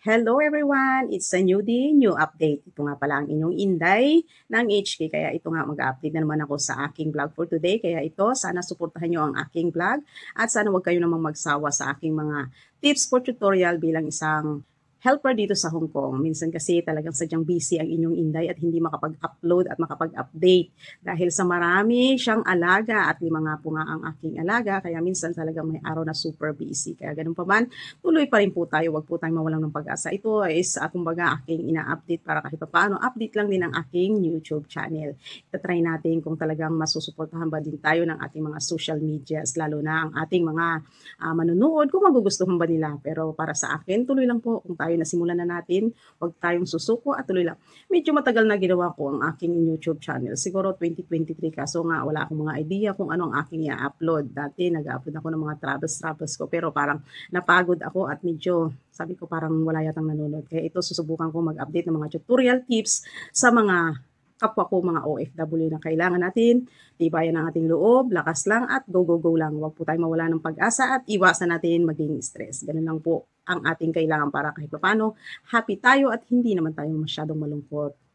Hello everyone! It's a new day, new update. Ito nga pala ang inyong Inday ng HK. Kaya ito nga mag-update na naman ako sa aking vlog for today. Kaya ito, sana suportahan nyo ang aking vlog at sana huwag kayo namang magsawa sa aking mga tips for tutorial bilang isang helper dito sa Hong Kong. Minsan kasi talagang sadyang busy ang inyong Inday at hindi makapag-upload at makapag-update dahil sa marami siyang alaga at 5 nga po nga ang aking alaga. Kaya minsan talagang may araw na super busy. Kaya ganun pa man, tuloy pa rin po tayo. Huwag po tayong mawalan ng pag-asa. Ito is kumbaga aking ina-update para kahit paano update lang din ang aking YouTube channel. Itatry natin kung talagang masusuportahan ba din tayo ng ating mga social medias, lalo na ang ating mga manunood kung magugustuhan ba nila. Pero para sa akin, tuloy lang po kung tayo nasimulan na natin, huwag tayong susuko at tuloy lang. Medyo matagal na ginawa ko ang aking YouTube channel. Siguro 2023 kaso nga wala akong mga idea kung ano ang aking i-upload. Dati nag-upload ako ng mga travels ko pero parang napagod ako at medyo sabi ko parang wala yatang nanonood. Kaya ito susubukan ko mag-update ng mga tutorial tips sa mga kapwa ko mga OFW na kailangan natin tibayan ang ating loob, lakas lang at go lang. Huwag po tayong mawala ng pag-asa at iwasan natin maging stress. Ganun lang po ang ating kailangan para kahit paano happy tayo at hindi naman tayo masyadong malungkot.